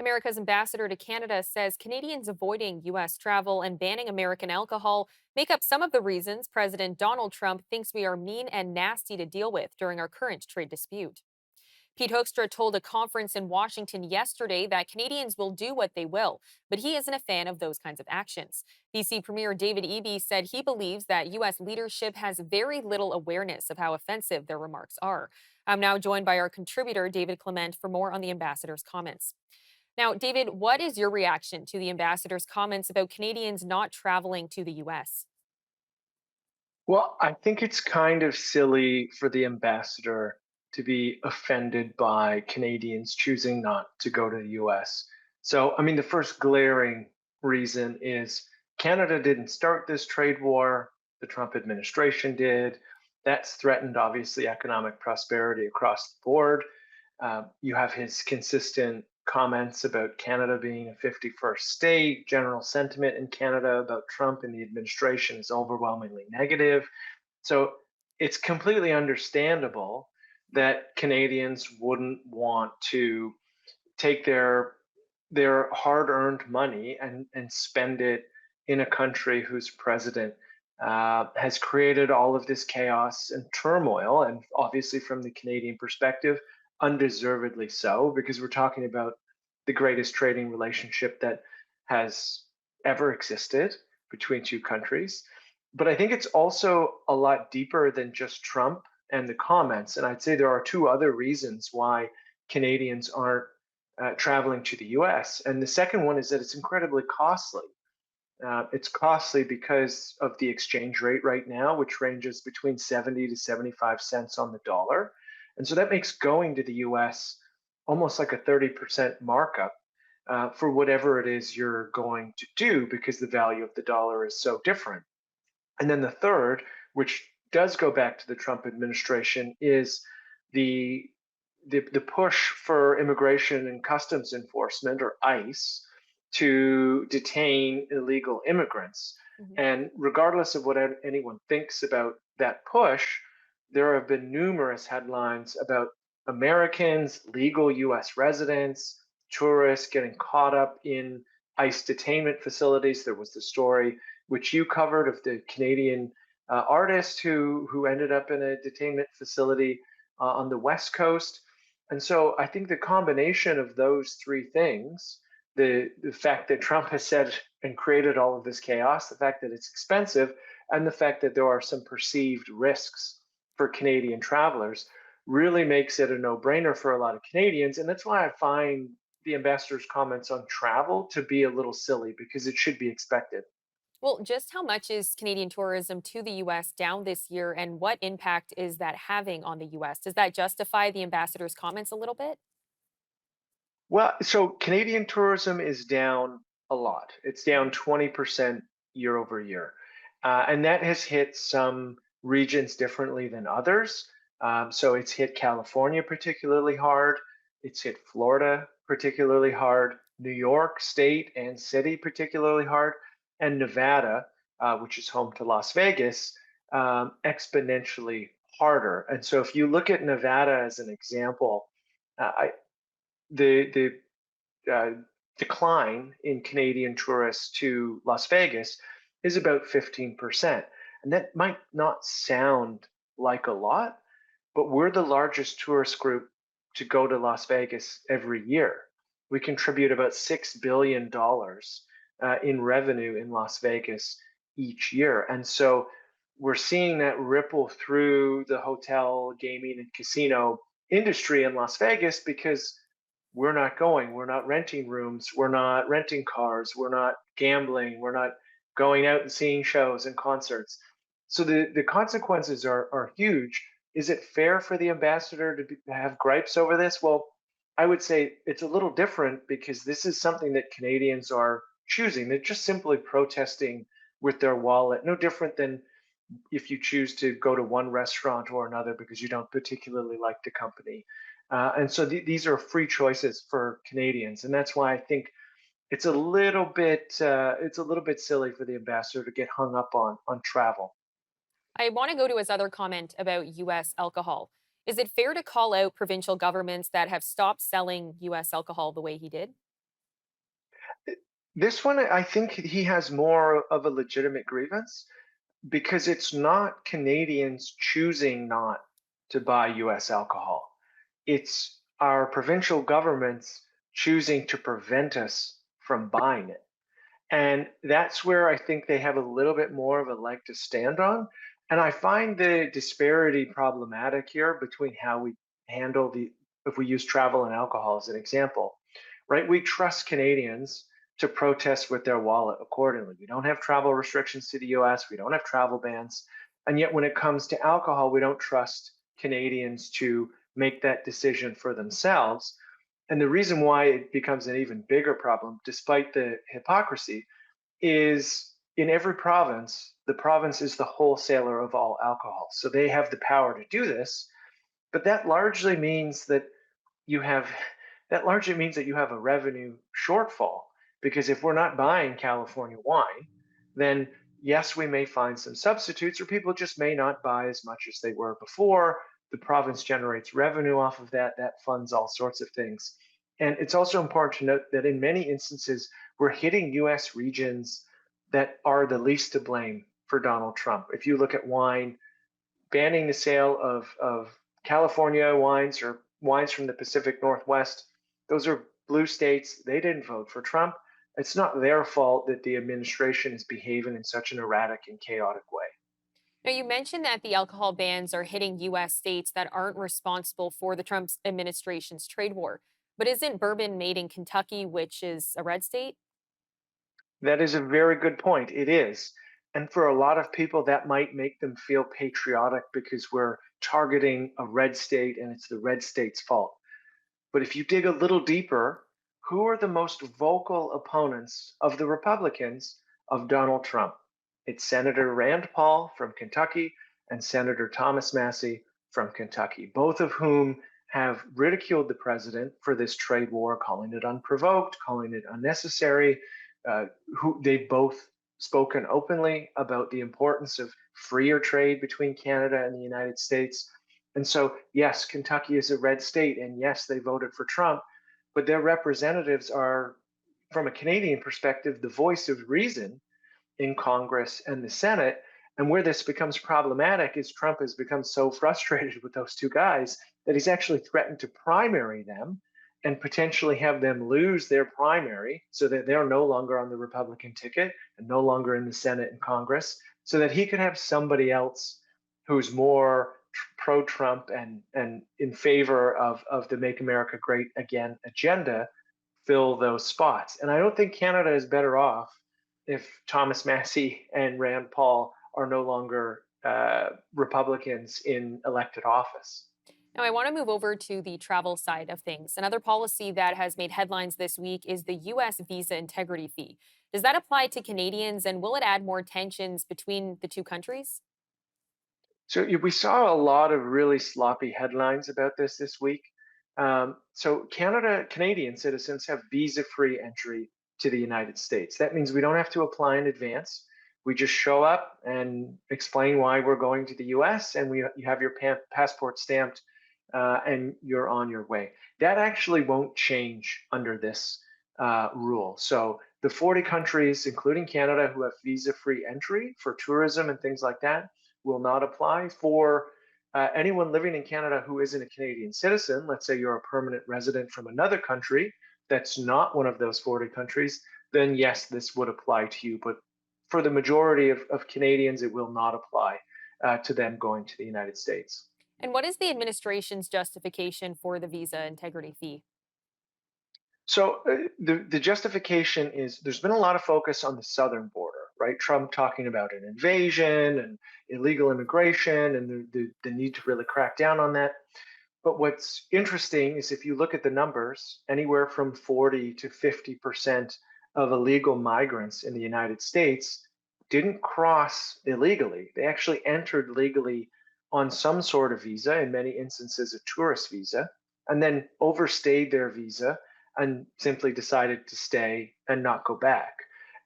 America's ambassador to Canada says Canadians avoiding U.S. travel and banning American alcohol make up some of the reasons President Donald Trump thinks we are mean and nasty to deal with during our current trade dispute. Pete Hoekstra told a conference in Washington yesterday that Canadians will do what they will, but he isn't a fan of those kinds of actions. BC Premier David Eby said he believes that U.S. leadership has very little awareness of how offensive their remarks are. I'm now joined by our contributor, David Clement, for more on the ambassador's comments. Now, David, what is your reaction to the ambassador's comments about Canadians not traveling to the U.S.? Well, I think it's kind of silly for the ambassador to be offended by Canadians choosing not to go to the US. So, I mean, the first glaring reason is Canada didn't start this trade war, the Trump administration did. That's threatened, obviously, economic prosperity across the board. You have his consistent comments about Canada being a 51st state. General sentiment in Canada about Trump and the administration is overwhelmingly negative. So it's completely understandable that Canadians wouldn't want to take their hard-earned money and spend it in a country whose president has created all of this chaos and turmoil, and obviously from the Canadian perspective, undeservedly so, because we're talking about the greatest trading relationship that has ever existed between two countries. But I think it's also a lot deeper than just Trump and the comments. And I'd say there are two other reasons why Canadians aren't traveling to the US. And the second one is that it's incredibly costly. It's costly because of the exchange rate right now, which ranges between 70 to 75 cents on the dollar. And so that makes going to the US almost like a 30% markup for whatever it is you're going to do because the value of the dollar is so different. And then the third, which does go back to the Trump administration, is the the push for immigration and customs enforcement, or ICE, to detain illegal immigrants. Mhm. And regardless of what anyone thinks about that push, there have been numerous headlines about Americans, legal US residents, tourists getting caught up in ICE detainment facilities. There was the story which you covered of the Canadian artist who ended up in a detainment facility on the West Coast. And so I think the combination of those three things, the fact that Trump has said and created all of this chaos, the fact that it's expensive, and the fact that there are some perceived risks for Canadian travelers, really makes it a no-brainer for a lot of Canadians. And that's why I find the ambassador's comments on travel to be a little silly, because it should be expected. Well, just how much is Canadian tourism to the U.S. down this year, and what impact is that having on the U.S.? Does that justify the ambassador's comments a little bit? Well, so Canadian tourism is down a lot. It's down 20% year over year. And that has hit some regions differently than others. So it's hit California particularly hard. It's hit Florida particularly hard, New York State and City particularly hard, and Nevada, which is home to Las Vegas, exponentially harder. And so if you look at Nevada as an example, I, the decline in Canadian tourists to Las Vegas is about 15%. And that might not sound like a lot, but we're the largest tourist group to go to Las Vegas every year. We contribute about $6 billion in revenue in Las Vegas each year. And so we're seeing that ripple through the hotel, gaming, and casino industry in Las Vegas because we're not going, we're not renting rooms, we're not renting cars, we're not gambling, we're not going out and seeing shows and concerts. So the consequences are huge. Is it fair for the ambassador to have gripes over this? Well, I would say it's a little different because this is something that Canadians are choosing. They're just simply protesting with their wallet, no different than if you choose to go to one restaurant or another because you don't particularly like the company. And so these are free choices for Canadians, and that's why I think it's a little bit silly for the ambassador to get hung up on travel. I want to go to his other comment about U.S. alcohol. Is it fair to call out provincial governments that have stopped selling U.S. alcohol the way he did? This one, I think he has more of a legitimate grievance because it's not Canadians choosing not to buy US alcohol. It's our provincial governments choosing to prevent us from buying it. And that's where I think they have a little bit more of a leg to stand on. And I find the disparity problematic here between how we handle if we use travel and alcohol as an example, right? We trust Canadians to protest with their wallet accordingly. We don't have travel restrictions to the US, we don't have travel bans. And yet, when it comes to alcohol, we don't trust Canadians to make that decision for themselves. And the reason why it becomes an even bigger problem, despite the hypocrisy, is in every province, the province is the wholesaler of all alcohol. So they have the power to do this, but you have that largely means that you have a revenue shortfall because if we're not buying California wine, then yes, we may find some substitutes or people just may not buy as much as they were before. The province generates revenue off of that. That funds all sorts of things. And it's also important to note that in many instances, we're hitting US regions that are the least to blame for Donald Trump. If you look at wine, banning the sale of California wines or wines from the Pacific Northwest, those are blue states. They didn't vote for Trump. It's not their fault that the administration is behaving in such an erratic and chaotic way. Now, you mentioned that the alcohol bans are hitting U.S. states that aren't responsible for the Trump administration's trade war. But isn't bourbon made in Kentucky, which is a red state? That is a very good point. It is. And for a lot of people, that might make them feel patriotic because we're targeting a red state and it's the red state's fault. But if you dig a little deeper, who are the most vocal opponents of the Republicans of Donald Trump? It's Senator Rand Paul from Kentucky and Senator Thomas Massey from Kentucky, both of whom have ridiculed the president for this trade war, calling it unprovoked, calling it unnecessary. Who they've both spoken openly about the importance of freer trade between Canada and the United States. And so, yes, Kentucky is a red state, and yes, they voted for Trump, but their representatives are, from a Canadian perspective, the voice of reason in Congress and the Senate. And where this becomes problematic is Trump has become so frustrated with those two guys that he's actually threatened to primary them and potentially have them lose their primary so that they're no longer on the Republican ticket and no longer in the Senate and Congress, so that he could have somebody else who's more pro Trump and in favor of the Make America Great Again agenda fill those spots. And I don't think Canada is better off if Thomas Massey and Rand Paul are no longer Republicans in elected office. Now, I want to move over to the travel side of things. Another policy that has made headlines this week is the U.S. visa integrity fee. Does that apply to Canadians, and will it add more tensions between the two countries? So we saw a lot of really sloppy headlines about this week. So Canadian citizens have visa-free entry to the United States. That means we don't have to apply in advance. We just show up and explain why we're going to the U.S. and you have your passport stamped, and you're on your way. That actually won't change under this rule. So the 40 countries, including Canada, who have visa-free entry for tourism and things like that will not apply. For anyone living in Canada who isn't a Canadian citizen, let's say you're a permanent resident from another country that's not one of those 40 countries, then yes, this would apply to you. But for the majority of Canadians, it will not apply to them going to the United States. And what is the administration's justification for the visa integrity fee? So the justification is there's been a lot of focus on the southern border, right? Trump talking about an invasion and illegal immigration and the need to really crack down on that. But what's interesting is if you look at the numbers, anywhere from 40 to 50% of illegal migrants in the United States didn't cross illegally. They actually entered legally on some sort of visa, in many instances, a tourist visa, and then overstayed their visa and simply decided to stay and not go back.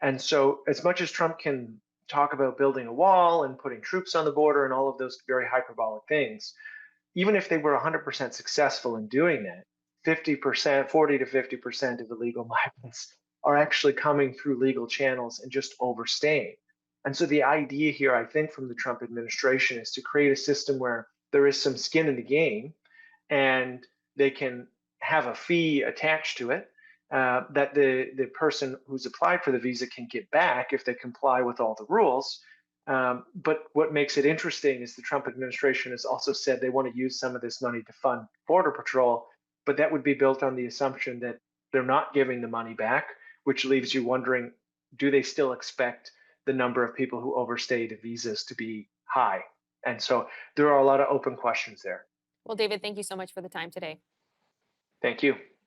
And so, as much as Trump can talk about building a wall and putting troops on the border and all of those very hyperbolic things, even if they were 100% successful in doing that, 50%, 40 to 50% of illegal migrants are actually coming through legal channels and just overstaying. And so the idea here, I think, from the Trump administration is to create a system where there is some skin in the game and they can have a fee attached to it that the person who's applied for the visa can get back if they comply with all the rules. But what makes it interesting is the Trump administration has also said they want to use some of this money to fund Border Patrol, but that would be built on the assumption that they're not giving the money back, which leaves you wondering, do they still expect the number of people who overstay the visas to be high? And so there are a lot of open questions there. Well, David, thank you so much for the time today. Thank you.